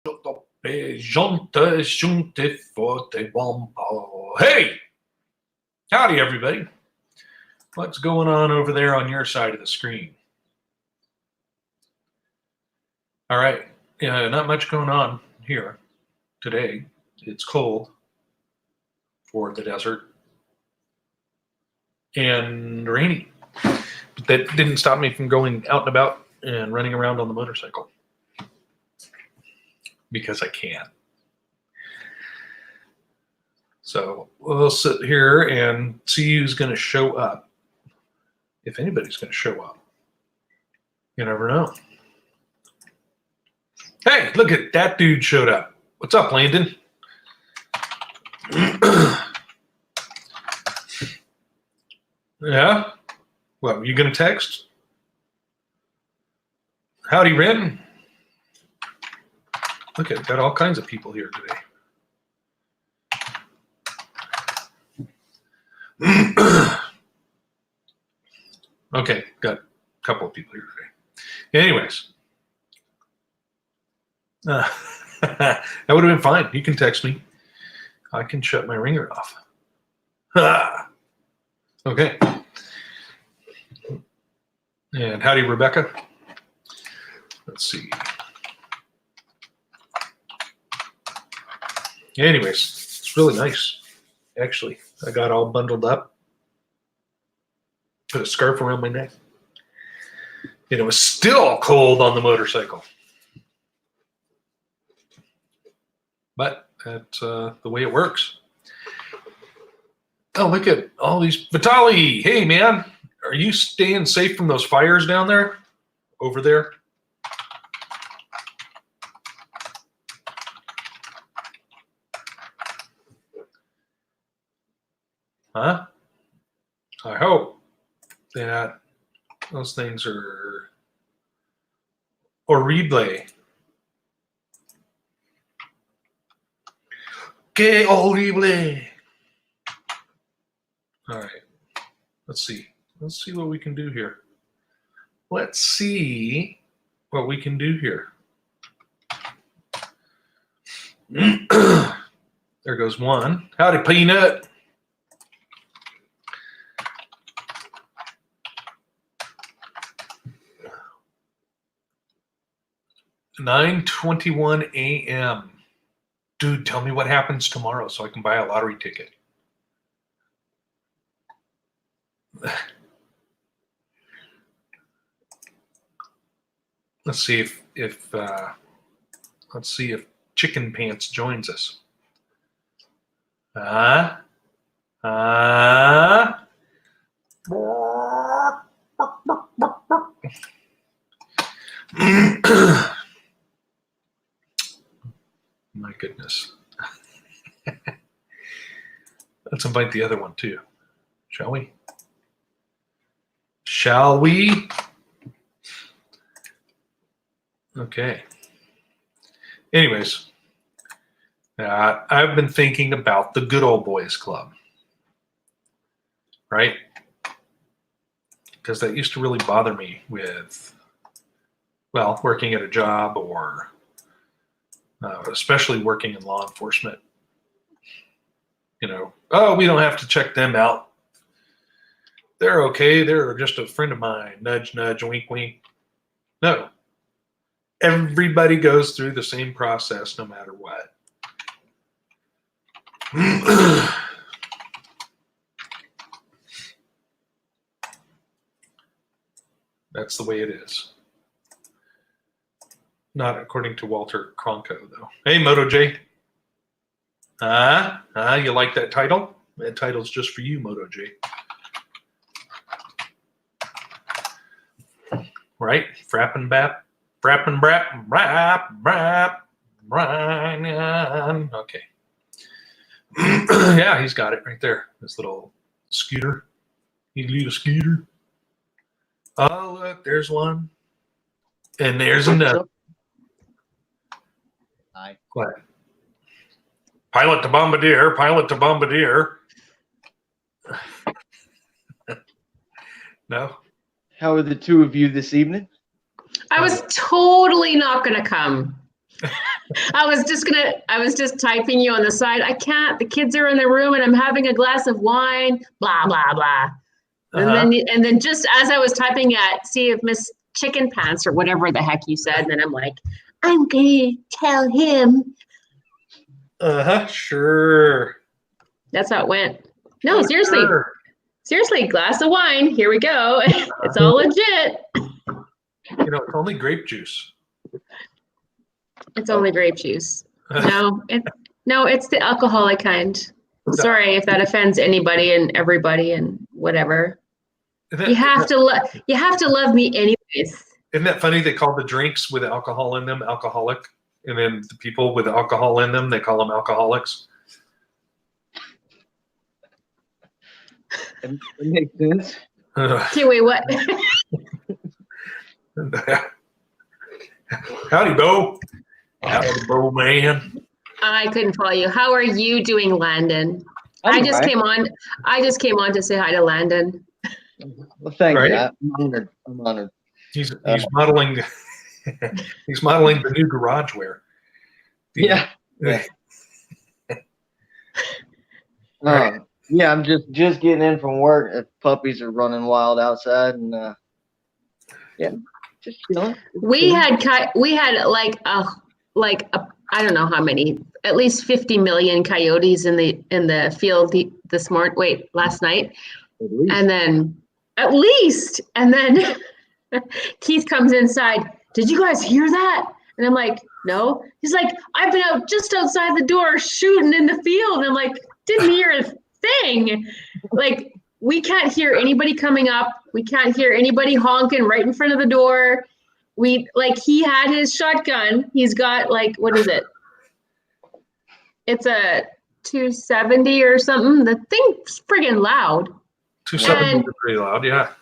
Hey, howdy everybody. What's going on over there on your side of the screen? All right, not much going on here today. It's cold for the desert and rainy. But that didn't stop me from going out and about and running around on the motorcycle. Because I can. So we'll sit here and see who's going to show up. If anybody's going to show up. You never know. Hey, look at that dude showed up. What's up, Landon? Yeah? What, you going to text? Howdy, Ren. Look at, got all kinds of people here today. Okay, got a couple of people here today. Anyways, that would have been fine. You can text me. I can shut my ringer off. Okay. And howdy, Rebecca. Let's see. Anyways, it's really nice, actually. I got all bundled up, put a scarf around my neck, and it was still cold on the motorcycle. But that's the way it works. Oh, look at all these. Vitali, hey, man. Are you staying safe from those fires down there? Over there? Huh? I hope that those things are horrible. Que horrible. All right. Let's see. Let's see what we can do here. Let's see what we can do here. There goes one. Howdy, Peanut. (9:21 a.m.) Dude, tell me what happens tomorrow so I can buy a lottery ticket. Let's see if Chicken Pants joins us. My goodness. Let's invite the other one too, shall we? Shall we? Okay. Anyways, I've been thinking about the Good Old Boys Club, right? Because that used to really bother me with, well, working at a job or especially working in law enforcement. You know, oh, we don't have to check them out. They're okay. They're just a friend of mine. Nudge, nudge, wink, wink. No. Everybody goes through the same process no matter what. That's the way it is. Not according to Walter Cronkite, though. Hey, Moto J. You like that title? That title's just for you, Moto J. Right? Frap N Brap. Frap N Brap. Brap. Brian. Okay. Yeah, he's got it right there. This little scooter. He's a little scooter. Oh, look, there's one. And there's another. Hi. What? Pilot to bombardier, pilot to bombardier. No? How are the two of you this evening? I was totally not going to come. I was just typing you on the side. I can't. The kids are in the room, and I'm having a glass of wine. Blah blah blah. And then just as I was typing see if Miss Chicken Pants or whatever the heck you said, and then I'm like, I'm gonna tell him. Sure. That's how it went. No, seriously. Sure. Seriously, glass of wine. Here we go. It's all legit. It's only grape juice. It's only grape juice. No, it's the alcoholic kind. Sorry if that offends anybody and everybody and whatever. You have to love me anyways. Isn't that funny? They call the drinks with alcohol in them alcoholic, and then the people with alcohol in them, they call them alcoholics. It makes sense. Okay, wait, what? Howdy, Bo. Howdy, Bo, man. I couldn't follow you. How are you doing, Landon? I just came on to say hi to Landon. Well, thank you. I'm honored. He's modeling. He's modeling the new GarageWare. Yeah. Yeah, I'm just getting in from work. The puppies are running wild outside, and just chilling. We had like I don't know how many, at least 50 million coyotes in the field this morning. Wait, last night, and then Keith comes inside. Did you guys hear that? And I'm like, no. He's like, I've been out just outside the door shooting in the field. And I'm like, didn't hear a thing. Like, we can't hear anybody coming up. We can't hear anybody honking right in front of the door. He had his shotgun. He's got what is it? It's a 270 or something. The thing's friggin' loud. 270 is pretty loud, yeah.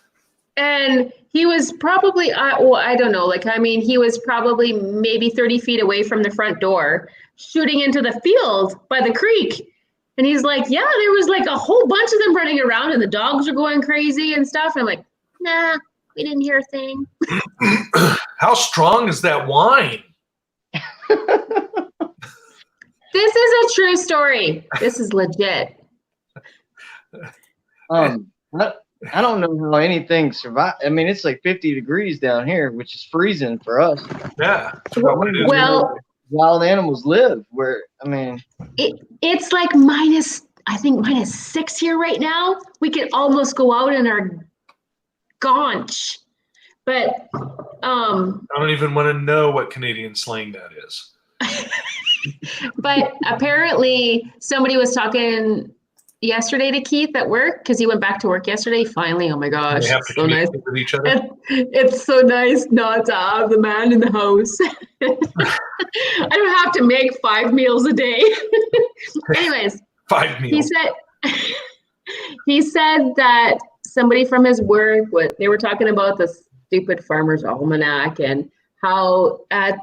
And he was probably, I don't know. He was probably maybe 30 feet away from the front door, shooting into the field by the creek. And he's like, yeah, there was a whole bunch of them running around and the dogs were going crazy and stuff. And I'm like, nah, we didn't hear a thing. How strong is that wine? This is a true story. This is legit. I don't know how anything survived. I mean, it's like 50 degrees down here, which is freezing for us. Yeah. Well, wild animals live it's like -6 here right now. We could almost go out in our gaunch. But I don't even want to know what Canadian slang that is. But apparently somebody was talking yesterday to Keith at work because he went back to work yesterday. Finally, oh my gosh, they have to so nice with each other. It's so nice not to have the man in the house. I don't have to make 5 meals a day. Anyways, 5 meals. He said that somebody from his work, they were talking about the stupid Farmer's Almanac and how at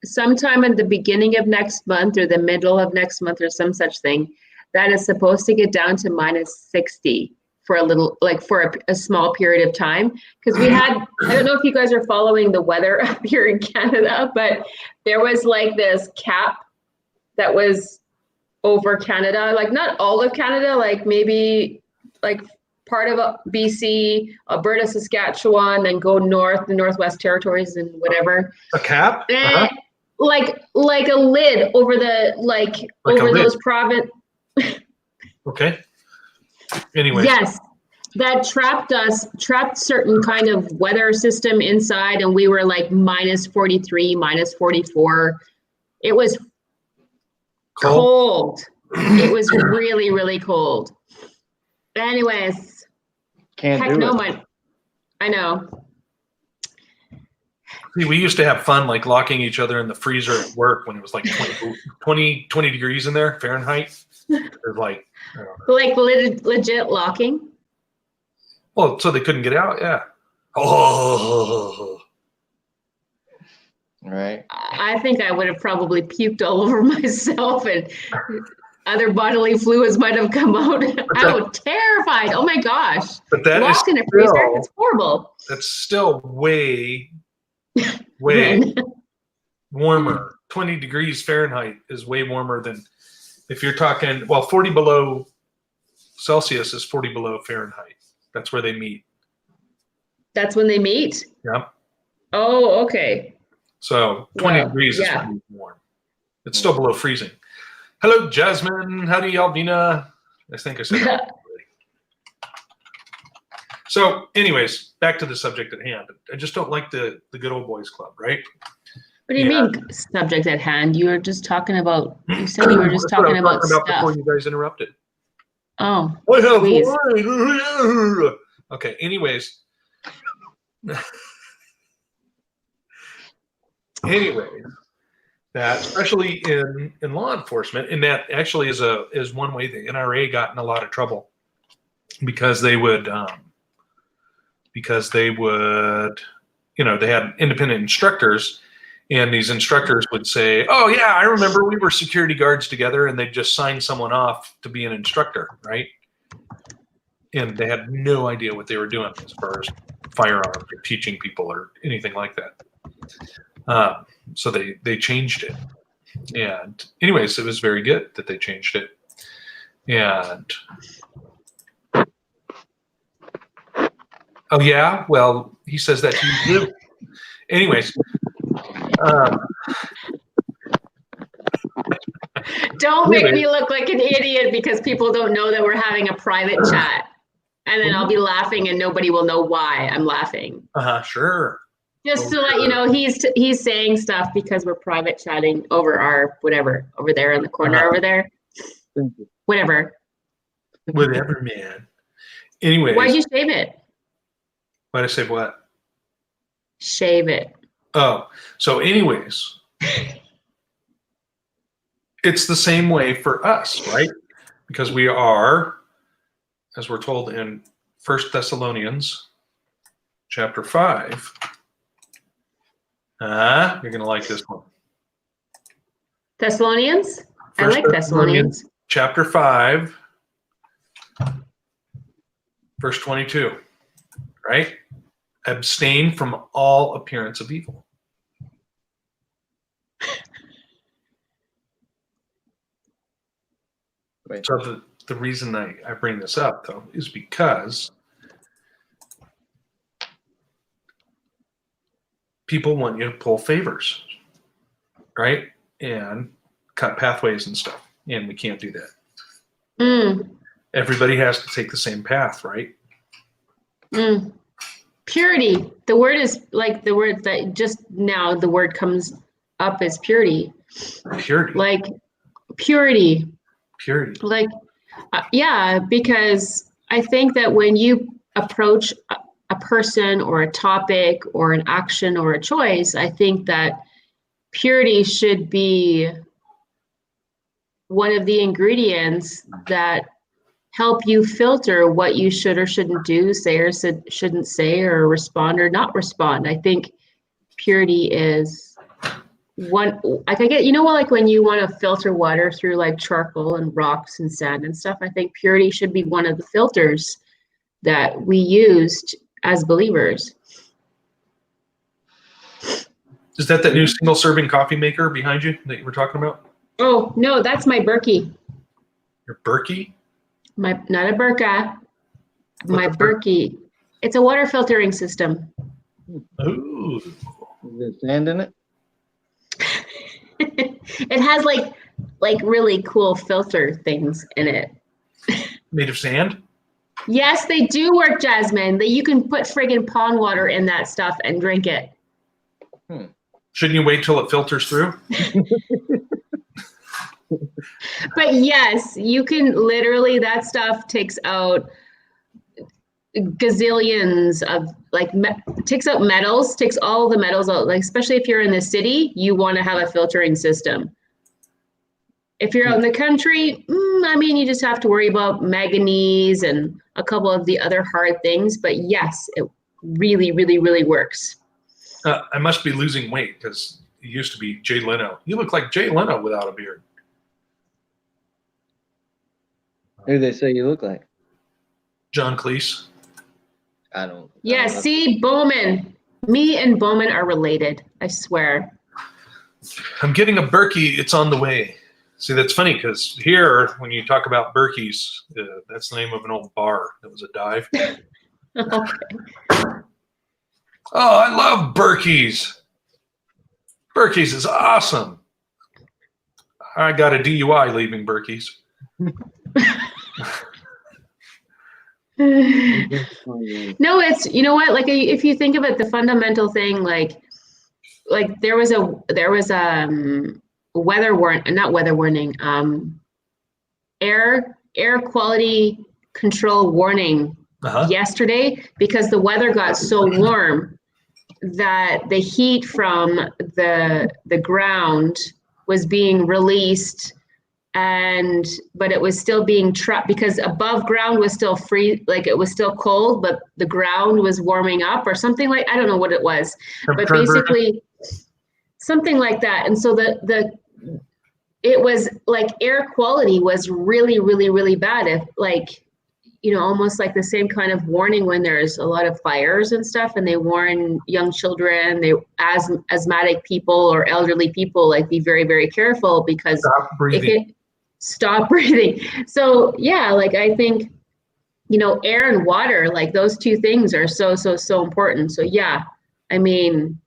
sometime at the beginning of next month or the middle of next month or some such thing, that is supposed to get down to -60 for a little, for a small period of time. Because I don't know if you guys are following the weather up here in Canada, but there was this cap that was over Canada, not all of Canada, maybe part of BC, Alberta, Saskatchewan, then go north, the Northwest Territories and whatever. A cap? Like a lid over the, over those province. Okay. Anyway. Yes, that trapped certain kind of weather system inside, and we were -43, -44. It was cold. It was really, really cold. Anyways, I know. See, we used to have fun locking each other in the freezer at work when it was 20 degrees in there, Fahrenheit. It was legit locking. Well, so they couldn't get out, yeah. Oh. Right. I think I would have probably puked all over myself and other bodily fluids might have come out. I was terrified. Oh my gosh. But that locked in a freezer, it's horrible. That's still way warmer 20 degrees Fahrenheit is way warmer than if you're talking, well, 40 below Celsius is 40 below Fahrenheit. That's where they meet. That's when they meet? Yeah. Oh, okay. So 20 Well, degrees is yeah. pretty warm. It's still below freezing. Hello, Jasmine. Howdy, Albina. I think I said that already. So, anyways, back to the subject at hand. I just don't like the good old boys club, right? What do you mean subject at hand? You were just talking about, you said you were just That's what I talking was about talking stuff. before you guys interrupted. Oh, I have please. wine. Okay, anyways. Anyways, that especially in law enforcement, and that actually is one way the NRA got in a lot of trouble because they would they had independent instructors, and these instructors would say, "Oh yeah, I remember we were security guards together," and they'd just sign someone off to be an instructor, right? And they had no idea what they were doing as far as firearms or teaching people or anything like that. So they changed it. And anyways, it was very good that they changed it. And oh yeah, well, he says that to you too. Anyways, Don't make me look like an idiot because people don't know that we're having a private chat. And then I'll be laughing and nobody will know why I'm laughing. Sure. Just to let you know, he's saying stuff because we're private chatting over our whatever over there in the corner over there. Whatever. Whatever, man. Anyways. Why'd you shave it? Why'd I say what? Shave it. Oh, so anyways, it's the same way for us, right? Because we are, as we're told in 1 Thessalonians chapter 5. You're going to like this one. Thessalonians? I like Thessalonians. Chapter 5, verse 22, right? Abstain from all appearance of evil. Wait. So the reason I bring this up, though, is because people want you to pull favors, right? And cut pathways and stuff. And we can't do that. Everybody has to take the same path, right? Purity. The word is like the word that just now the word comes up as purity. Purity. Like purity. Purity. Like, yeah, because I think that when you approach a person or a topic or an action or a choice, I think that purity should be one of the ingredients that help you filter what you should or shouldn't do, say or shouldn't say, or respond or not respond. I think purity is one. I think it, like when you want to filter water through like charcoal and rocks and sand and stuff, I think purity should be one of the filters that we used as believers. Is that new single serving coffee maker behind you that you were talking about? Oh, no, that's my Berkey. Your Berkey? Not a Burka. My Berkey. It's a water filtering system. Ooh. Is there sand in it? It has like really cool filter things in it. Made of sand? Yes, they do work, Jasmine. That you can put friggin' pond water in that stuff and drink it. Shouldn't you wait till it filters through? But yes, you can literally, that stuff takes out gazillions of takes out metals, takes all the metals out. Like, especially if you're in the city, you want to have a filtering system. If you're out in the country, you just have to worry about manganese and a couple of the other hard things. But yes, it really, really, really works. I must be losing weight because it used to be Jay Leno. You look like Jay Leno without a beard. Who do they say you look like? John Cleese. I don't. Yeah, see, Bowman. Me and Bowman are related, I swear. I'm getting a Berkey. It's on the way. See, that's funny because here, when you talk about Berkeys, that's the name of an old bar. That was a dive. Okay. Oh, I love Berkeys. Berkeys is awesome. I got a DUI leaving Berkeys. No, it's, you know what, like if you think of it, the fundamental thing, like there was weather warning, not weather warning, air quality control warning yesterday, because the weather got so warm that the heat from the ground was being released, but it was still being trapped because above ground was still free, like it was still cold, but the ground was warming up or something, like, I don't know what it was, but basically something like that. And so it was like air quality was really, really, really bad. If like, you know, almost like the same kind of warning when there's a lot of fires and stuff, and they warn young children, asthmatic people or elderly people, like, be very, very careful because stop breathing. So yeah, like I think, you know, air and water, like those two things are so important. So yeah, I mean,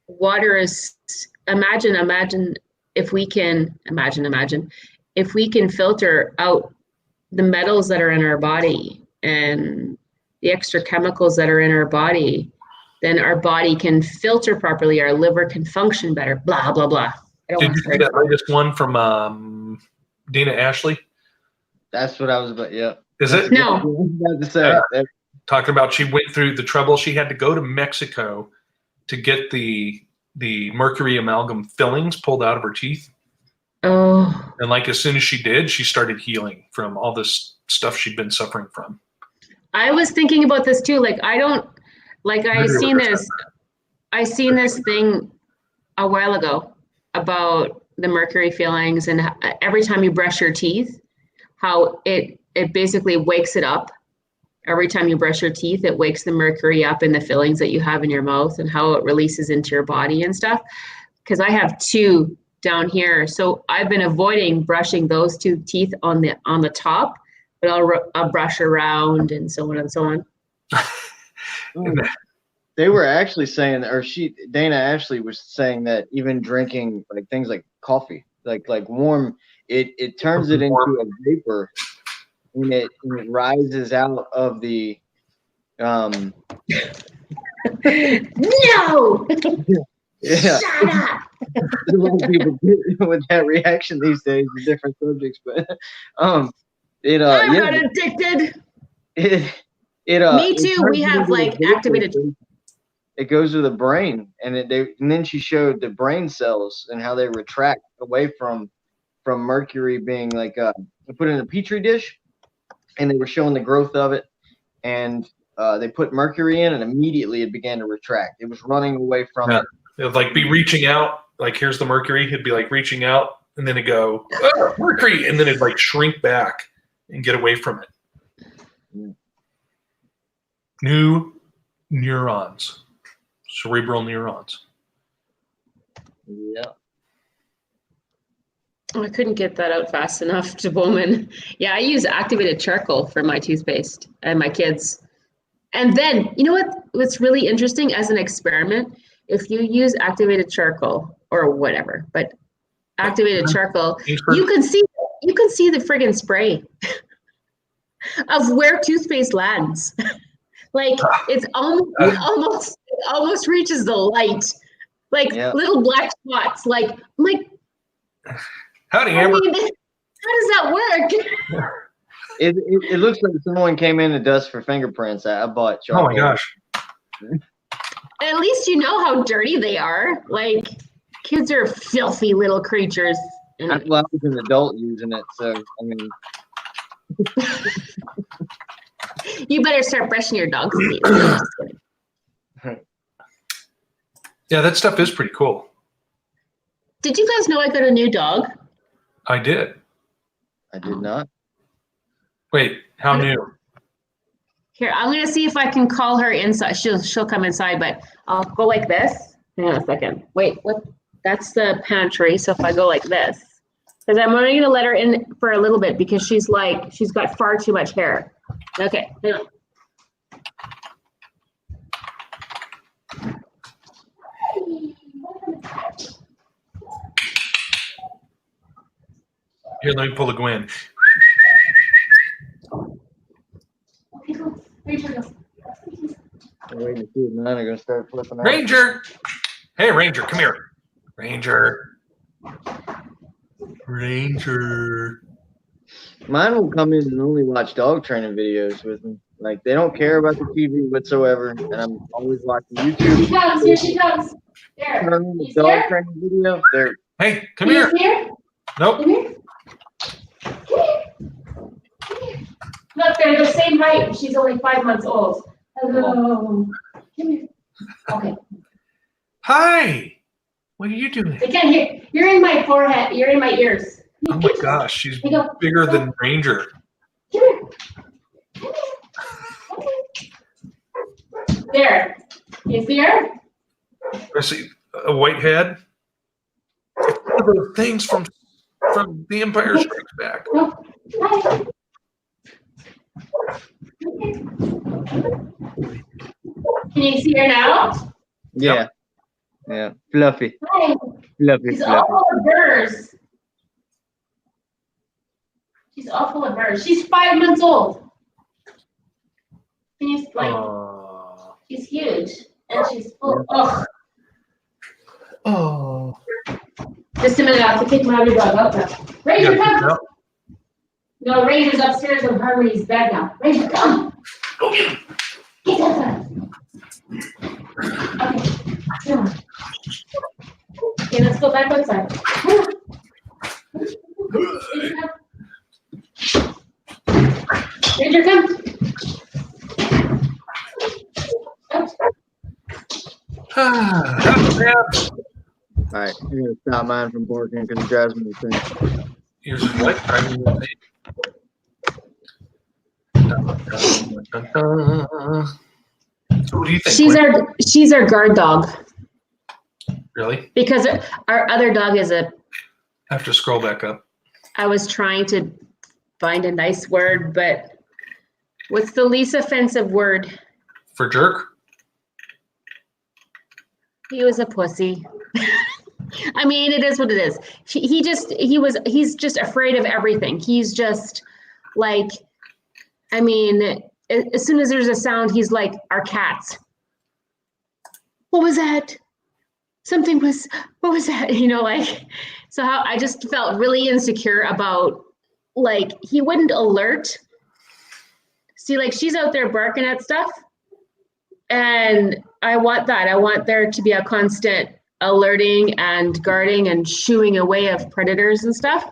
water is, imagine if we can filter out the metals that are in our body and the extra chemicals that are in our body, then our body can filter properly, our liver can function better, blah, blah, blah. Did you see that latest one from Dina Ashley? That's what I was about. Yeah. Is it? No. I was about to say. Talking about she went through the trouble. She had to go to Mexico to get the mercury amalgam fillings pulled out of her teeth. Oh. And like as soon as she did, she started healing from all this stuff she'd been suffering from. I was thinking about this too. Like I seen this thing a while ago about the mercury fillings, and every time you brush your teeth, how it basically wakes it up. Every time you brush your teeth, it wakes the mercury up in the fillings that you have in your mouth, and how it releases into your body and stuff. Because I have two down here, so I've been avoiding brushing those two teeth on the top, but I'll brush around and so on and so on. They were actually saying, or Dana Ashley was saying that even drinking like things like coffee, like warm, it turns it into a vapor, and it rises out of the No. Yeah. Shut up. A lot of people get with that reaction these days with different subjects, but I'm not addicted. Me too. We have like activated. It goes to the brain, and then she showed the brain cells and how they retract away from mercury being like they put it in a petri dish, and they were showing the growth of it, and they put mercury in, and immediately it began to retract. It was running away from it. It would like be reaching out, like here's the mercury. It'd be like reaching out, and then it'd go, oh, mercury, and then it'd like shrink back and get away from it. Yeah. New neurons, cerebral neurons. Yeah. I couldn't get that out fast enough to Bowman. Yeah, I use activated charcoal for my toothpaste and my kids. And then, you know what's really interesting as an experiment? If you use activated charcoal or whatever, but activated charcoal, you can see the friggin' spray of where toothpaste lands. Like it's almost reaches the light, like little black spots. Like I'm like, howdy, Amber. I mean, how does that work? It looks like someone came in to dust for fingerprints. I bought charcoal. Oh my gosh. At least you know how dirty they are. Like kids are filthy little creatures. Well, I was an adult using it, so I mean. You better start brushing your dog's teeth. Yeah, that stuff is pretty cool. Did you guys know I got a new dog? I did. I did not. Wait, how new? Here, I'm gonna see if I can call her inside. She'll come inside, but I'll go like this. Hang on a second. Wait, what? That's the pantry. So if I go like this, because I'm only gonna let her in for a little bit because she's got far too much hair. Okay. Hang on. Here, let me pull a Gwen. I'm waiting to see if mine are gonna start flipping out. Ranger! Hey, Ranger, come here. Ranger. Ranger. Mine will come in and only watch dog training videos with me. Like they don't care about the TV whatsoever, and I'm always watching YouTube. Here she comes. Here she comes. There. Turn on the He's dog here? training video. They're Hey, come here. He's here. Nope. Come here. Come here. Come here. Look, they're the same height. She's only 5 months old. Hello. Come here. Okay. Hi. What are you doing? I can't hear. You're in my forehead. You're in my ears. Oh my gosh, she's Here you go. bigger than Ranger. Come here. Come here. There. You see her? I see a white head. It's one of those things from The Empire Strikes Back. No. Hi. Can you see her now? yeah, yeah, fluffy, Hi. fluffy, She's all fluffy. full of burrs. She's all full of burrs. She's 5 months old. Can you she's huge and she's full. Oh, Oh. just a minute. I have to take my other dog out now. Ranger, come. No, Ranger's upstairs in Harmony's bed now. Ranger, come. Go get him. Get outside. Okay, come on. Okay, let's go back outside. Come on. Ranger, come. All right, I'm gonna stop mine from barking because it drives me insane. Here's what? Driving me insane. So what do you think? She's our guard dog Really? because our other dog is I have to scroll back up. I was trying to find a nice word, but what's the least offensive word? For jerk? He was a pussy. I mean, it is what it is. He's just afraid of everything. He's just like, I mean, as soon as there's a sound, he's like our cats. What was that? What was that? You know, like, so how I just felt really insecure about, like, he wouldn't alert. See, like, she's out there barking at stuff. And I want that. I want there to be a constant alerting and guarding and shooing away of predators and stuff.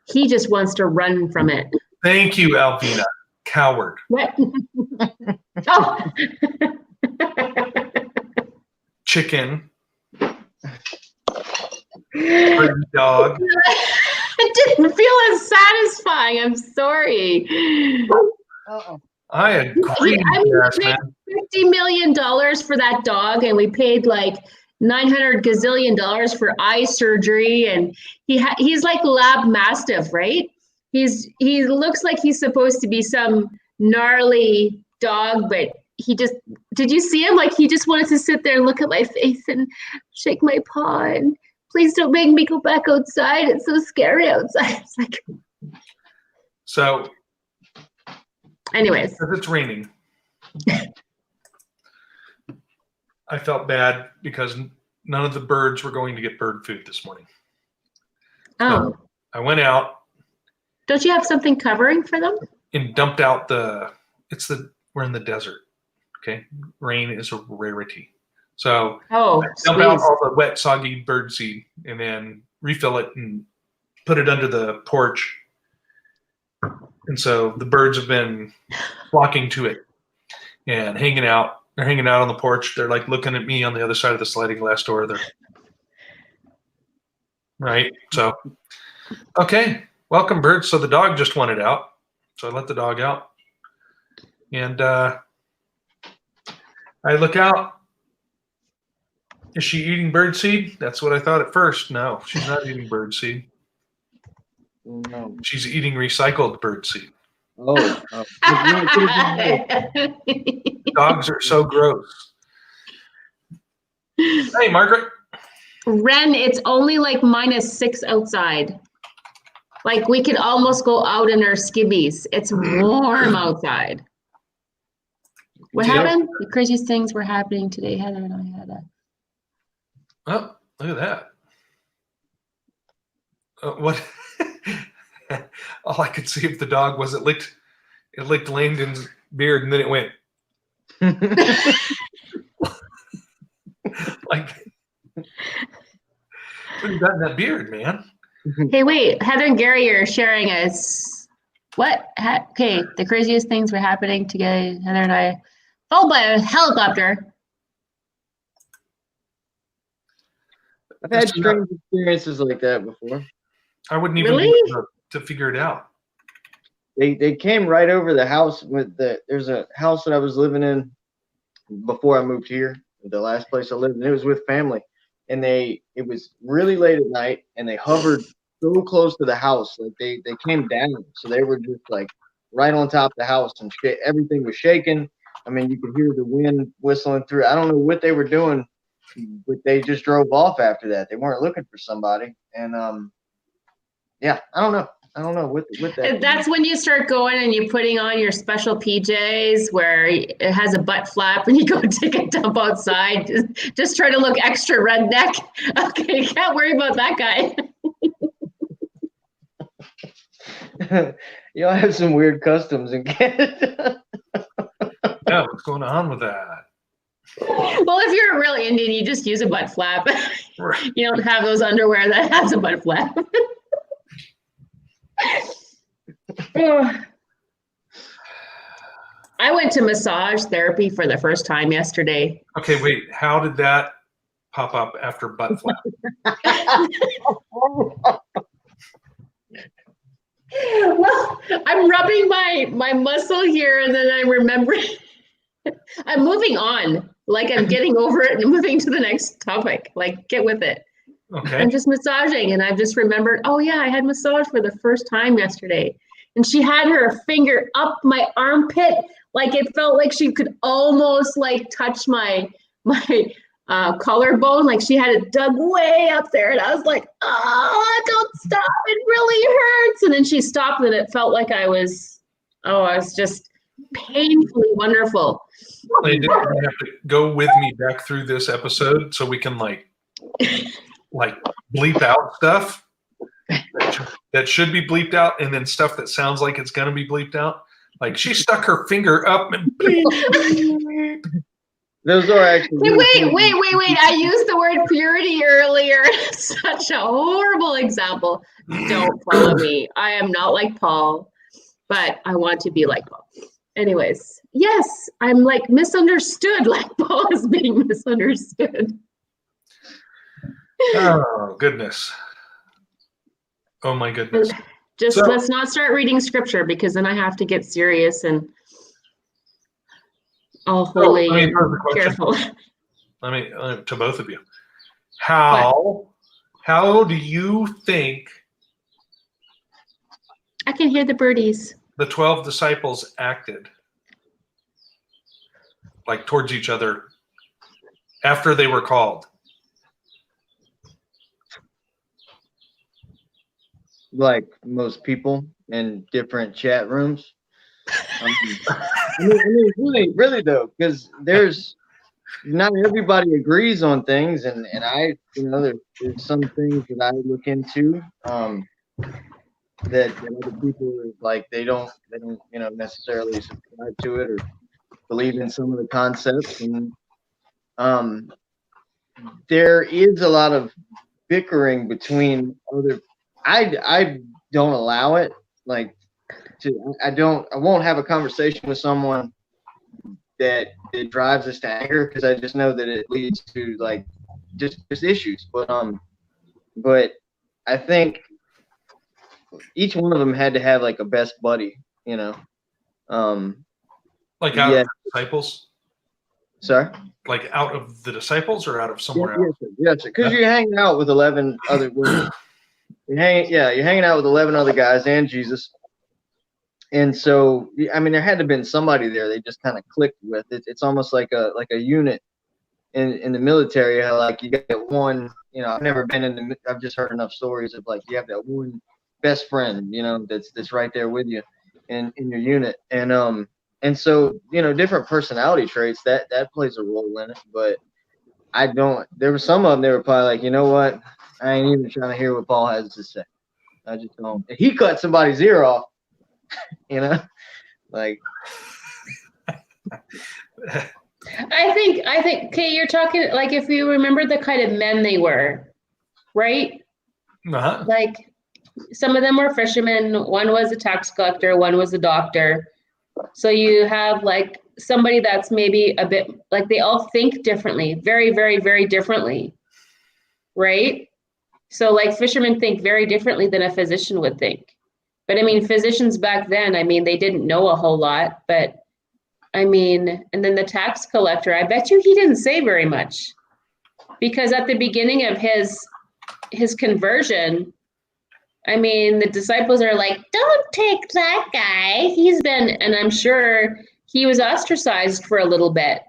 He just wants to run from it. Thank you, Alvina. Coward. What? Oh. Chicken. Pretty dog. It didn't feel as satisfying. I'm sorry. I agree. We paid $50 million for that dog, and we paid like $900 gazillion for eye surgery, and he's like lab mastiff, right? He looks like he's supposed to be some gnarly dog, but did you see him? Like, he just wanted to sit there and look at my face and shake my paw and please don't make me go back outside. It's so scary outside. It's like, so anyways, because it's raining, I felt bad because none of the birds were going to get bird food this morning. oh, So I went out don't you have something covering for them? and dumped out we're in the desert. Okay. Rain is a rarity. So Oh, dump out squeeze. all the wet, soggy bird seed and then refill it and put it under the porch. And so the birds have been flocking to it and hanging out. They're hanging out on the porch. They're like looking at me on the other side of the sliding glass door. Right. So, okay. Welcome, birds. So the dog just wanted out. So I let the dog out. And I look out Is she eating birdseed? That's what I thought at first. No, she's not eating birdseed. No. She's eating recycled birdseed. Oh. Dogs are so gross. Hey, Margaret. Ren, it's only like -6 outside. Like we could almost go out in our skibbies. It's warm outside. What happened? The craziest things were happening today. Heather and I had a. Oh, look at that. What? All I could see of the dog was it licked Langdon's beard and then it went. Like, what you got in that beard, man? Hey, wait. Heather and Gary are sharing us. What? Okay, the craziest things were happening today. Heather and I fell by a helicopter. I've had strange experiences like that before. I wouldn't even Really? be able to figure it out. They came right over the house there's a house that I was living in before I moved here, the last place I lived, and it was with family. And it was really late at night and they hovered so close to the house. Like they came down. So they were just like right on top of the house and everything was shaking. I mean, you could hear the wind whistling through. I don't know what they were doing, but they just drove off after that. They weren't looking for somebody. And yeah, I don't know what that. That's when you start going and you're putting on your special PJs where it has a butt flap and you go take a dump outside. Just try to look extra redneck. Okay, can't worry about that guy. Y'all have some weird customs in Canada. Yeah, what's going on with that? Well, if you're a real Indian, you just use a butt flap. Right. You don't have those underwear that has a butt flap. I went to massage therapy for the first time yesterday. Okay, wait. How did that pop up after butt flap? Well, I'm rubbing my muscle here and then I remember I'm moving on. Like I'm getting over it and moving to the next topic. Like get with it. Okay. I'm just massaging and I've just remembered, oh yeah, I had massage for the first time yesterday. And she had her finger up my armpit. Like it felt like she could almost like touch my collarbone. Like she had it dug way up there. And I was like, oh, don't stop. It really hurts. And then she stopped and it felt like I was just painfully wonderful. They didn't have to go with me back through this episode so we can like bleep out stuff that should be bleeped out and then stuff that sounds like it's going to be bleeped out. Like she stuck her finger up and bleep. Those are actually. Wait. I used the word purity earlier. Such a horrible example. Don't follow me. I am not like Paul, but I want to be like Paul. Anyways, yes, I'm like misunderstood, like Paul is being misunderstood. Oh, goodness. Oh, my goodness. Just let's not start reading scripture because then I have to get serious and all holy and careful. To both of you. How do you think I can hear the birdies. the 12 disciples acted like towards each other after they were called? Like most people in different chat rooms. I mean, really though, because there's not everybody agrees on things, and I, there's some things that I look into that other people like they don't necessarily subscribe to it or believe in some of the concepts, and there is a lot of bickering between other. I don't allow it. Like, I won't have a conversation with someone that it drives us to anger because I just know that it leads to like just issues. But I think each one of them had to have like a best buddy, Like out of disciples? Sorry. Like out of the disciples or out of somewhere else? Yes, because you're hanging out with 11 other. You're hanging out with 11 other guys and Jesus. And so, I mean, there had to have been somebody there they just kind of clicked with. It's almost like a unit in the military. How like you got one, I've never been in the. I've just heard enough stories of like you have that one best friend, that's right there with you in your unit. And so different personality traits that plays a role in it. But I don't. There were some of them. They were probably like, you know what? I ain't even trying to hear what Paul has to say. I just don't. If he cut somebody's ear off, like. I think, okay, you're talking like if you remember the kind of men they were, right? Uh-huh. Like some of them were fishermen. One was a tax collector. One was a doctor. So you have like somebody that's maybe a bit like they all think differently, very, very, very differently, right? So like fishermen think very differently than a physician would think. But I mean, physicians back then, I mean, they didn't know a whole lot, but I mean, and then the tax collector, I bet you he didn't say very much because at the beginning of his conversion, I mean, the disciples are like, don't take that guy. And I'm sure he was ostracized for a little bit,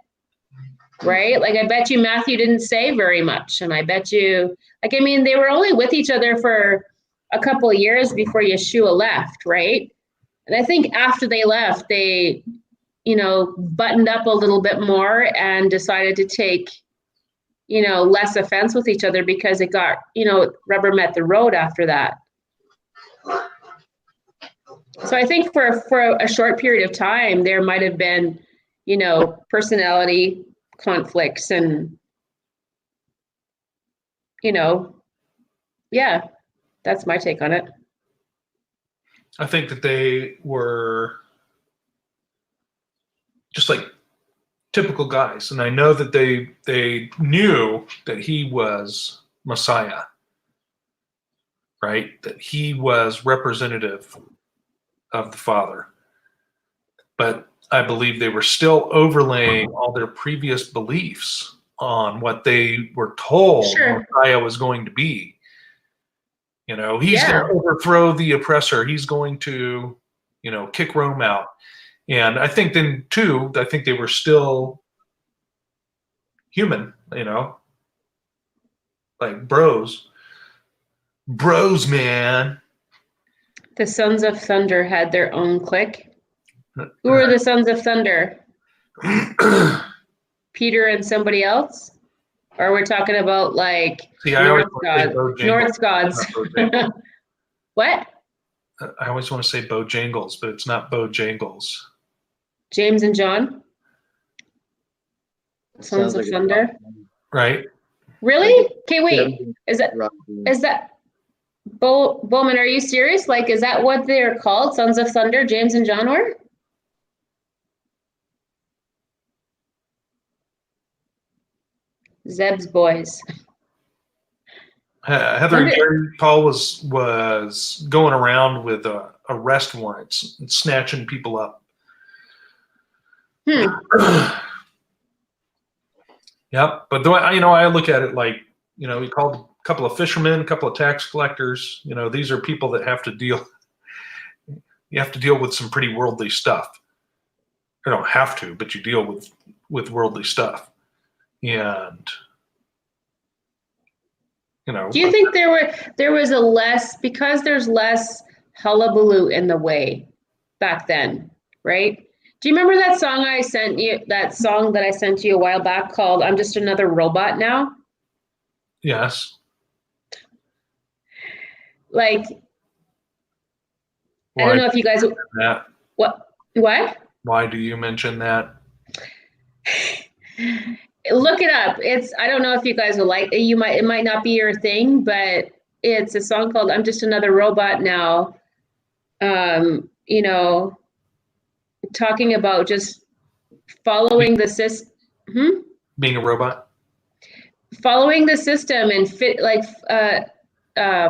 right? Like, I bet you Matthew didn't say very much. And I bet you, like, I mean, they were only with each other for a couple of years before Yeshua left, right? And I think after they left, they, buttoned up a little bit more and decided to take, less offense with each other because it got, rubber met the road after that. So I think for a short period of time, there might have been, personality conflicts and, yeah, that's my take on it. I think that they were just like typical guys. And I know that they knew that he was Messiah, right? That he was representative of the Father. But I believe they were still overlaying all their previous beliefs on what they were told Messiah was going to be. He's going to overthrow the oppressor. He's going to, kick Rome out. And I think then too, I think they were still human, like bros, man. The Sons of Thunder had their own clique. Who were the Sons of Thunder? Peter and somebody else? Or we're talking about like North gods. What? I always want to say Bojangles, but it's not Bojangles. James and John? Sons of Thunder? Right. Really? Okay, wait. Is that Bowman, are you serious? Like, is that what they're called? Sons of Thunder, James and John were? Zeb's boys. Heather and Gary Paul was going around with arrest warrants and snatching people up. Yep, but the way I look at it, like he called a couple of fishermen, a couple of tax collectors. These are people that have to deal. You have to deal with some pretty worldly stuff. You don't have to, but you deal with worldly stuff, and Do you think there was a less, because there's less hullabaloo in the way back then, right? Do you remember that song I sent you, that song that I sent you a while back called I'm Just Another Robot Now? Yes. Like, I don't know if you guys... That? What? Why do you mention that? Look it up. I don't know if you guys will like it. It might not be your thing, but it's a song called I'm Just Another Robot Now. Talking about just following the system. Being a robot? Following the system and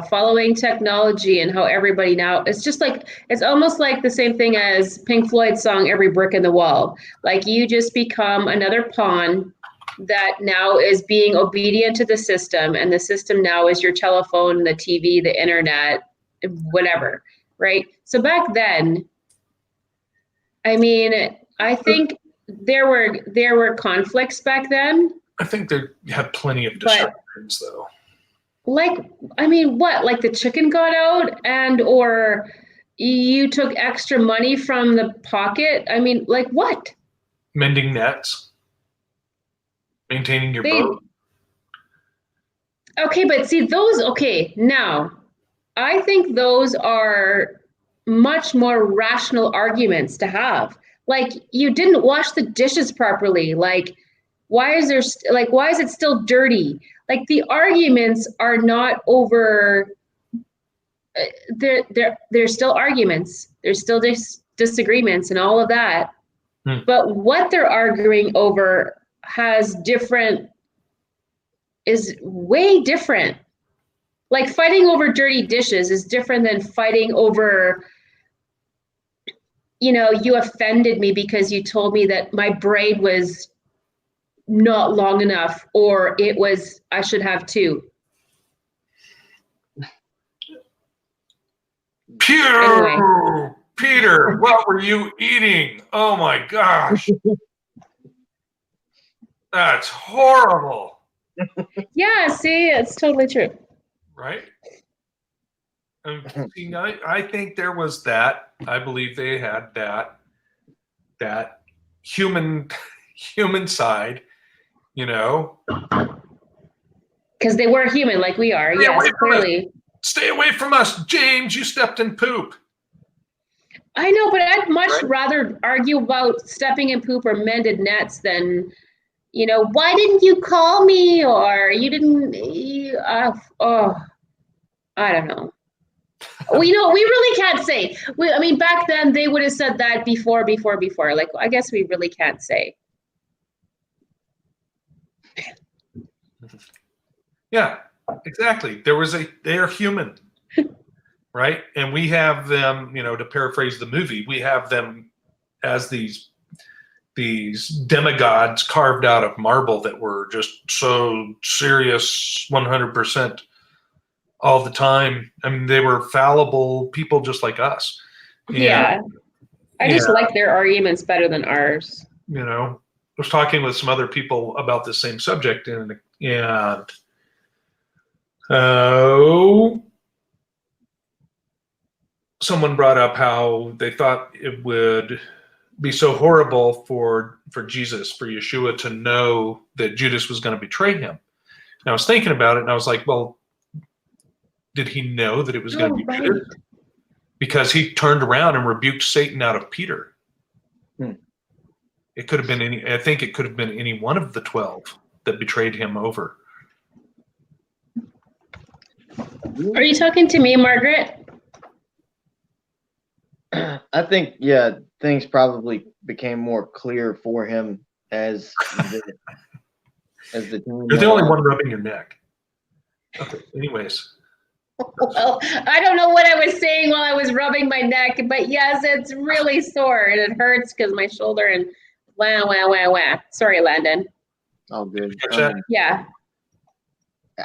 following technology and how everybody now, it's just like, it's almost like the same thing as Pink Floyd's song, Every Brick in the Wall. Like you just become another pawn that now is being obedient to the system, and the system now is your telephone, the TV, the internet, whatever, right? So back then, I mean, I think there were conflicts back then. I think they had plenty of distractions, though. Like, I mean, what? Like the chicken got out, and or you took extra money from the pocket? I mean, like what? Mending nets, maintaining your They boat. Okay, but see those. Okay, now I think those are much more rational arguments to have. Like you didn't wash the dishes properly. Like why is there like why is it still dirty? Like the arguments are not over. There's still arguments. There's still disagreements and all of that. But what they're arguing over is way different. Like fighting over dirty dishes is different than fighting over, you offended me because you told me that my braid was not long enough, or I should have two. Peter, what were you eating? Oh my gosh. That's horrible. Yeah, see, it's totally true. Right? I think there was that. I believe they had that human side, Because they were human like we are. Yes, clearly. Stay away from us, James. You stepped in poop. I know, but I'd much rather argue about stepping in poop or mended nets than, why didn't you call me, or you didn't, I don't know. We really can't say. I mean, back then they would have said that before. Like, I guess we really can't say. Yeah, exactly. They are human, right? And we have them, to paraphrase the movie, we have them as these demigods carved out of marble that were just so serious 100% all the time. I mean, they were fallible people just like us. Yeah. I just like their arguments better than ours. I was talking with some other people about the same subject, and someone brought up how they thought it would be so horrible for Jesus, for Yeshua, to know that Judas was going to betray him. And I was thinking about it, and I was like, well, did he know that it was going to be Judas? Because he turned around and rebuked Satan out of Peter. It could have been I think it could have been any one of the 12 that betrayed him over. Are you talking to me, Margaret? I think, things probably became more clear for him as the You're the only one rubbing your neck. Okay, anyways. Well, I don't know what I was saying while I was rubbing my neck, but yes, it's really sore and it hurts because my shoulder and wah. Sorry, Landon. All good. Yeah.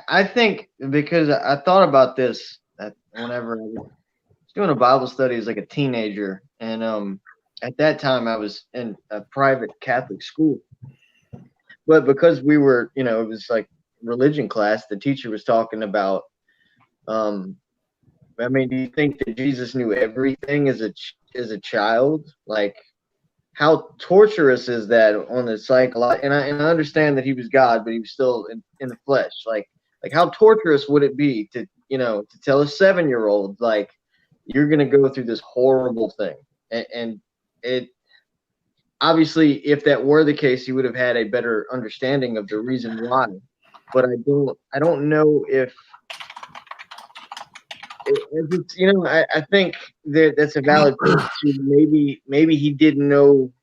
I think because I thought about this whenever I was doing a Bible study as like a teenager, and at that time I was in a private Catholic school. But because we were, it was like religion class, the teacher was talking about, I mean, do you think that Jesus knew everything as a child? Like, how torturous is that on the psychological? And I understand that he was God, but he was still in the flesh. Like how torturous would it be to tell a 7-year-old, like, you're gonna go through this horrible thing? And it obviously, if that were the case, he would have had a better understanding of the reason why. But I don't know if it's, I think that's a valid point too. Maybe he didn't know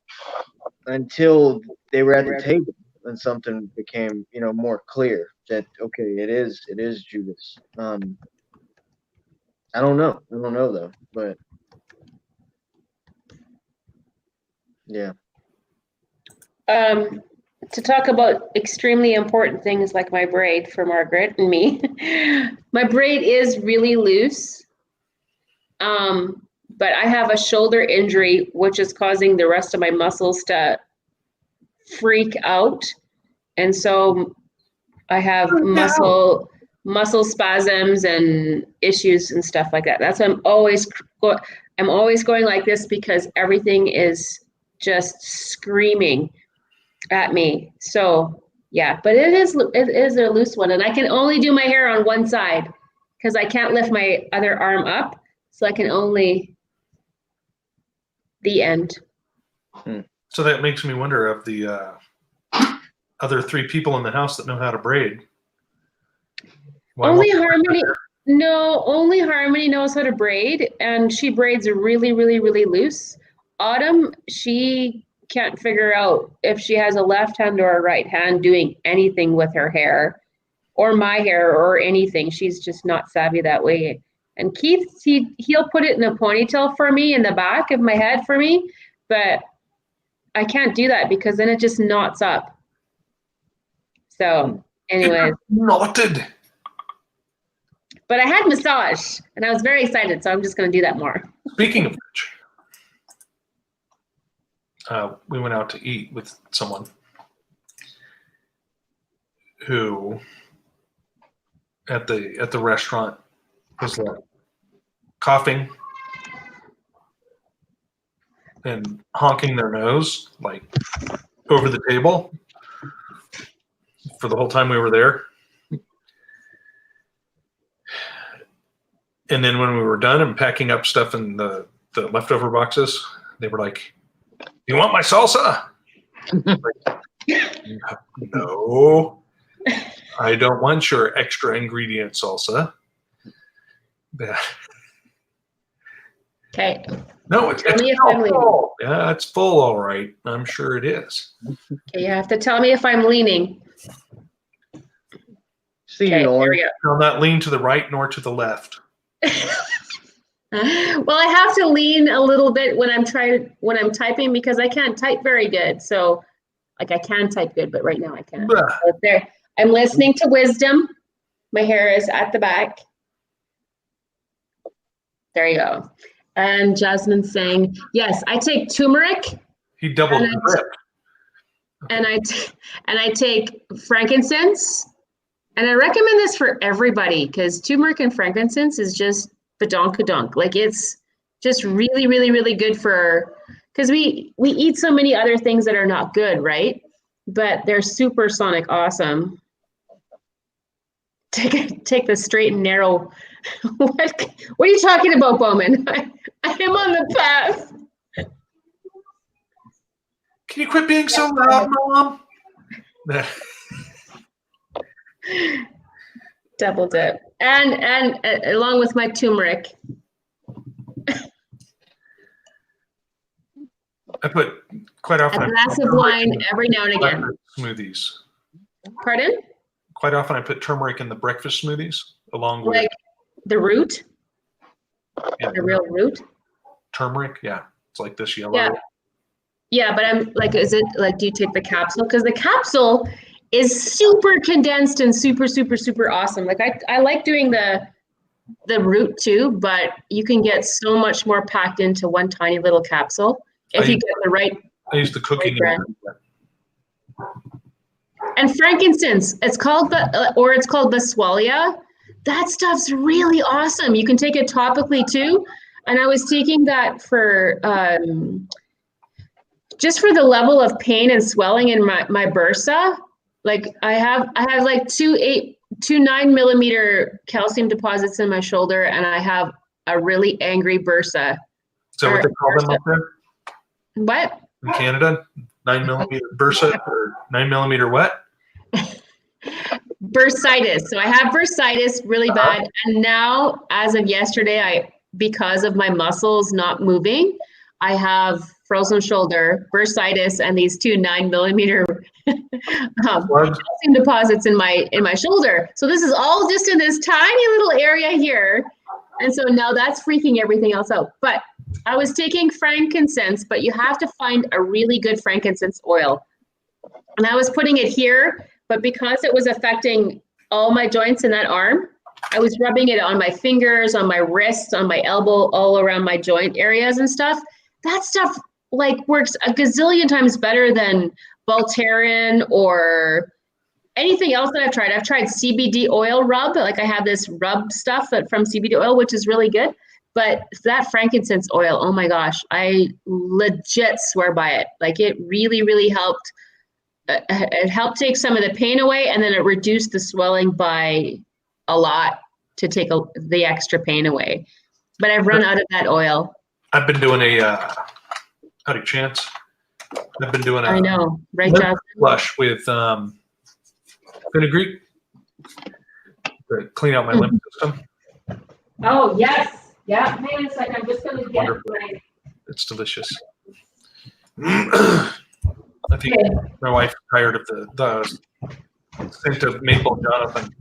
until they were at the table and something became, more clear that, okay, it is Judas. I don't know. I don't know though, but yeah. To talk about extremely important things like my braid for Margaret and me. My braid is really loose. But I have a shoulder injury, which is causing the rest of my muscles to freak out. And so I have muscle spasms and issues and stuff like that. That's why I'm always going like this, because everything is just screaming at me. So yeah, but it is a loose one, and I can only do my hair on one side because I can't lift my other arm up, so I can only the end. So that makes me wonder, of the other 3 people in the house that know how to braid. Only Harmony. No, only Harmony knows how to braid, and she braids really, really, really loose. Autumn, she can't figure out if she has a left hand or a right hand doing anything with her hair or my hair or anything. She's just not savvy that way. And Keith, he'll put it in a ponytail for me in the back of my head for me, but I can't do that because then it just knots up. So anyways. Knotted. But I had massage and I was very excited, so I'm just going to do that more. Speaking of which, we went out to eat with someone who at the restaurant was like coughing and honking their nose like over the table for the whole time we were there. And then when we were done and packing up stuff in the leftover boxes, they were like, "You want my salsa?" Like, no, I don't want your extra ingredient salsa. Okay. No, it's full. Yeah, it's full, all right. I'm sure it is. Okay, you have to tell me if I'm leaning. See, okay, there we go. I'll not lean to the right nor to the left. Well, I have to lean a little bit when I'm typing because I can't type very good. So, like, I can type good, but right now I can't. So there, I'm listening to wisdom. My hair is at the back. There you go. And Jasmine's saying, yes, I take turmeric. He doubled the grip. And I take frankincense. And I recommend this for everybody because turmeric and frankincense is just badonkadonk. Like, it's just really, really, really good for, because we eat so many other things that are not good, right? But they're supersonic awesome. Take the straight and narrow. What are you talking about, Bowman? I am on the path. Can you quit being so loud, Mom? Double dip. And along with my turmeric. I put quite often. A glass of wine every now and again. Smoothies. Pardon? Quite often I put turmeric in the breakfast smoothies along with the root. Yeah, the real root. Turmeric, yeah. It's like this yellow. Yeah, but I'm like, is it like, do you take the capsule? Because the capsule is super condensed and super, super, super awesome. Like I like doing the root too, but you can get so much more packed into one tiny little capsule if you get the right. I use the cooking brand. And frankincense, it's called Baswalia. That stuff's really awesome. You can take it topically too. And I was taking that for just for the level of pain and swelling in my bursa. Like I have like two 9mm calcium deposits in my shoulder, and I have a really angry bursa. So what they call them up there? What? In Canada, 9mm bursa or 9mm what? Bursitis. So I have bursitis really bad, and now as of yesterday, because of my muscles not moving, I have frozen shoulder, bursitis, and these two 9mm calcium deposits in my shoulder. So this is all just in this tiny little area here, And so now that's freaking everything else out. But I was taking frankincense, but you have to find a really good frankincense oil. And I was putting it here, but because it was affecting all my joints in that arm, I was rubbing it on my fingers, on my wrists, on my elbow, all around my joint areas and stuff. That stuff like works a gazillion times better than Voltaren or anything else that I've tried. I've tried CBD oil rub. Like I have this rub stuff from CBD oil, which is really good. But that frankincense oil, oh my gosh, I legit swear by it. Like it really, really helped. It helped take some of the pain away, and then it reduced the swelling by a lot to take the extra pain away. But I've run out of that oil. I've been doing a howdy chance. I've been doing a I know, right, lymph Josh? flush with fenugreek to clean out my lymph system. Oh yes, yeah. Hang on a second. I'm just gonna get Wonderful. my. It's delicious. I think my wife tired of the scent of maple Jonathan.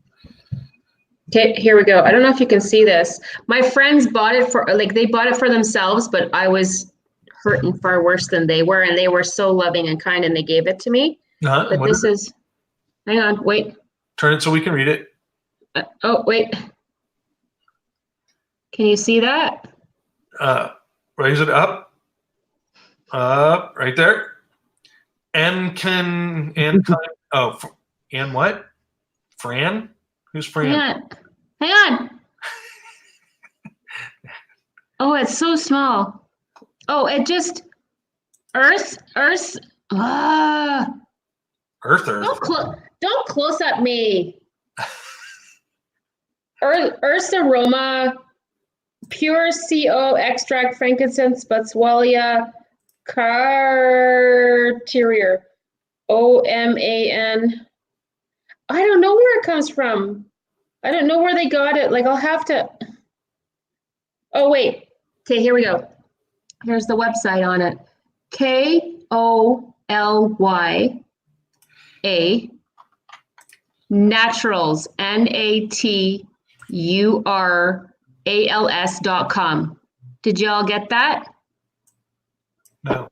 Okay, here we go. I don't know if you can see this. My friends bought it they bought it for themselves, but I was hurting far worse than they were, and they were so loving and kind, and they gave it to me. But this is, hang on, wait. Turn it so we can read it. Oh, wait. Can you see that? Raise it up. Right there. And what? Fran? Who's Fran? Hang on. Oh, it's so small. Oh, it just Earth. Ah. Earth. Don't close up me. Earth's aroma, pure CO extract, frankincense, Boswellia, Cartier, OMAN. I don't know where it comes from. I don't know where they got it. Like I'll have to. Oh wait. Okay, here we go. Here's the website on it. KOLYA Naturals NATURALS.com. Did y'all get that? No.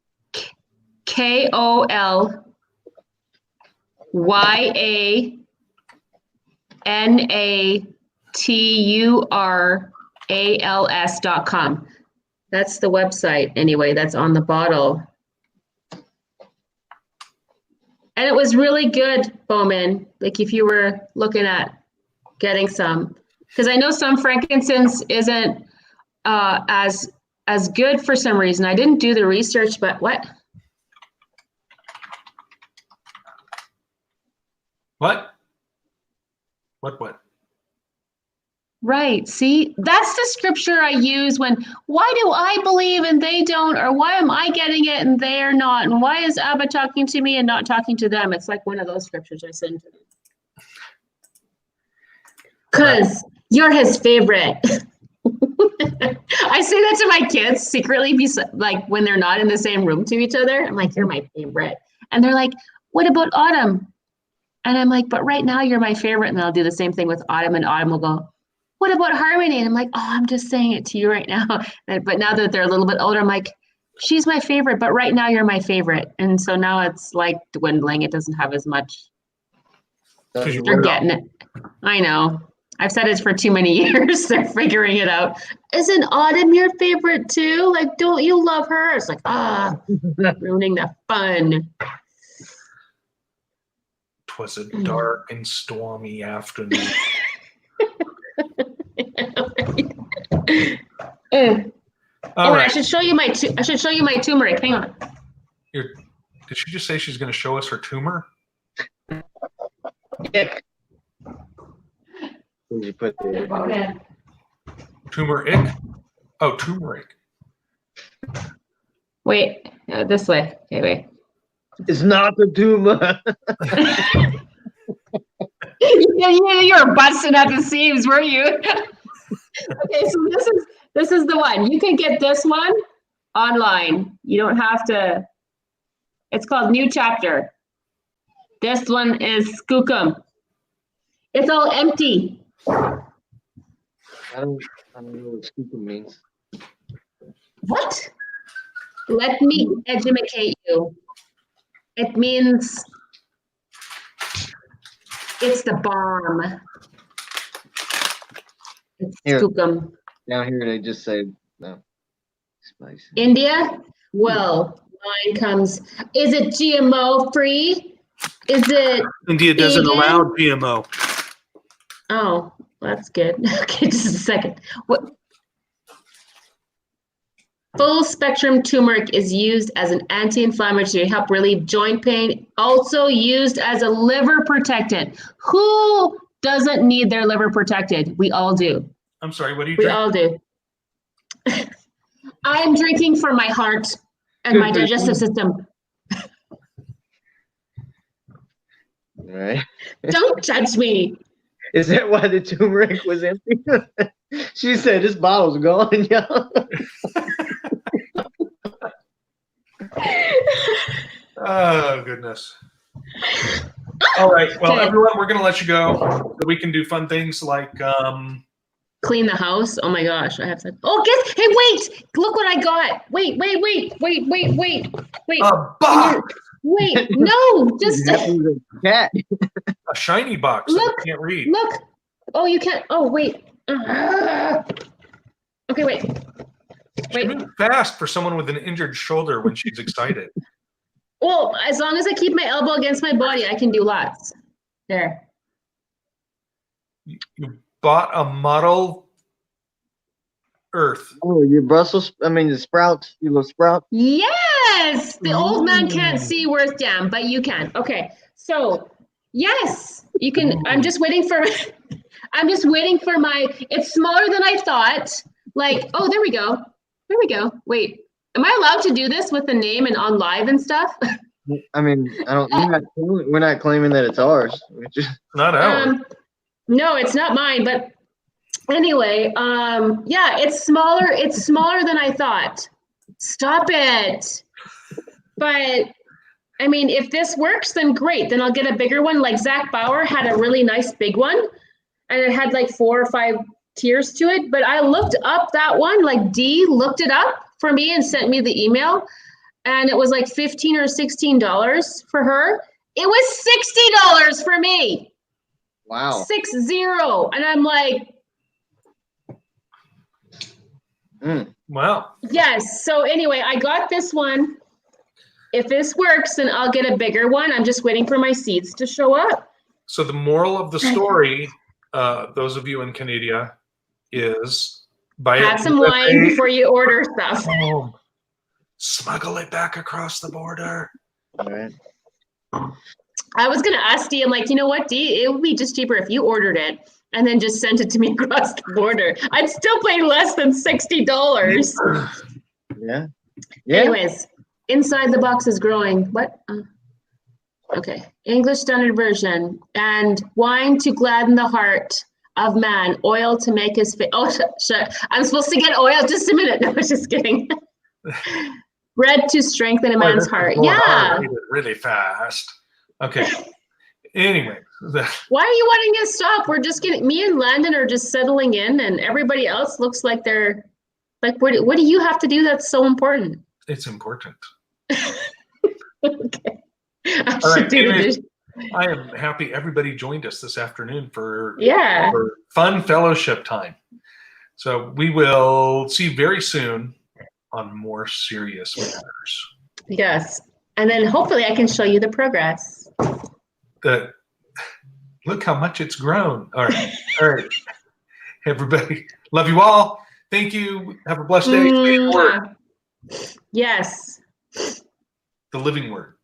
KOLYANATURALS.com. That's the website anyway, that's on the bottle. And it was really good, Bowman, like if you were looking at getting some. Because I know some frankincense isn't as good for some reason. I didn't do the research, but what? What? Right. See, that's the scripture I use when, why do I believe and they don't? Or why am I getting it and they're not? And why is Abba talking to me and not talking to them? It's like one of those scriptures I send to them. Because you're his favorite. I say that to my kids secretly, like when they're not in the same room to each other. I'm like, you're my favorite. And they're like, what about Autumn? And I'm like, but right now you're my favorite. And I'll do the same thing with Autumn, and Autumn will go, what about Harmony? And I'm like, oh, I'm just saying it to you right now. But now that they're a little bit older, I'm like, she's my favorite, but right now you're my favorite. And so now it's like dwindling. It doesn't have as much. They're getting it. I know. I've said it for too many years. They're figuring it out. Isn't Autumn your favorite too? Like, don't you love her? It's like, ruining the fun. 'Twas a dark and stormy afternoon. All right. I should show you my turmeric. Hang on. Did she just say she's going to show us her tumor? Yeah. You put the Turmeric? Oh, turmeric. Wait, this way. Okay, wait. It's not the tumor. You were busting at the seams, were you? Okay, so this is the one. You can get this one online. You don't have to. It's called New Chapter. This one is Skookum. It's all empty. I don't know what skookum means. What? Let me educate you. It means it's the bomb. It's Here. skookum. Down here they just say no. Spicy. India? Well, mine comes. Is it GMO free? Is it? India doesn't vegan? allow GMO. Oh, that's good. Okay, just a second. What? Full spectrum turmeric is used as an anti-inflammatory to help relieve joint pain. Also used as a liver protectant. Who doesn't need their liver protected? We all do. I'm sorry, what do you We drink? all do. I'm drinking for my heart and Good my for you. digestive system. Right? Don't judge me. Is that why the turmeric was empty? She said this bottle's gone, y'all. Oh, goodness. All right. Well, Okay. everyone, we're going to let you go so we can do fun things like Clean the house. Oh my gosh, I have to. Oh, guess. Hey, wait! Look what I got. Wait. a box, Wait. No, just That was a cat. a shiny box that Look. I can't read. look. Oh, you can't. Oh, wait. Okay, wait. She moves fast for someone with an injured shoulder when she's excited. Well, as long as I keep my elbow against my body, I can do lots. There. You bought a model Earth. Oh, your Brussels, the sprouts, your little sprout. Yes, the old man can't see worth damn, but you can. Okay, so yes, you can. I'm just waiting for. I'm just waiting for my. It's smaller than I thought. Like, oh, there we go. There we go. Wait, am I allowed to do this with the name and on live and stuff? We're not claiming that it's ours. We're just, Not ours. No, it's not mine. But anyway, yeah, it's smaller. It's smaller than I thought. Stop it. But I mean, if this works, then great. Then I'll get a bigger one. Like Zach Bauer had a really nice big one, and it had like 4 or 5 tiers to it. But I looked up that one. Like Dee looked it up for me and sent me the email, and it was like $15 or $16 for her. It was $60 for me. wow. 60, and I'm like, Well, yes. So anyway, I got this one. If this works, then I'll get a bigger one. I'm just waiting for my seeds to show up. so the moral of the story, those of you in Canada, is buy Have it some with wine a before you order stuff. home. Smuggle it back across the border. All right. I was gonna ask Dee, I'm like, you know what, Dee, it would be just cheaper if you ordered it and then just sent it to me across the border. I'd still pay less than $60. Yeah. Anyways, inside the box is growing. What? Okay, English Standard Version. And wine to gladden the heart of man, oil to make his face. Oh, shut. I'm supposed to get oil. Just a minute. No, I was just kidding. Bread to strengthen a man's heart. Yeah. Really fast. Okay. Anyway. Why are you wanting to stop? We're just getting, me and Landon are just settling in, and everybody else looks like they're, like, what do you have to do that's so important? It's important. Okay. I All should right, do the anyways, dish. I am happy everybody joined us this afternoon for Yeah. fun fellowship time. So we will see you very soon on more serious matters. Yes. And then hopefully I can show you the progress. Look how much it's grown. All right. All right. Everybody, love you all. Thank you. Have a blessed day. Say the word. Yes. The living word.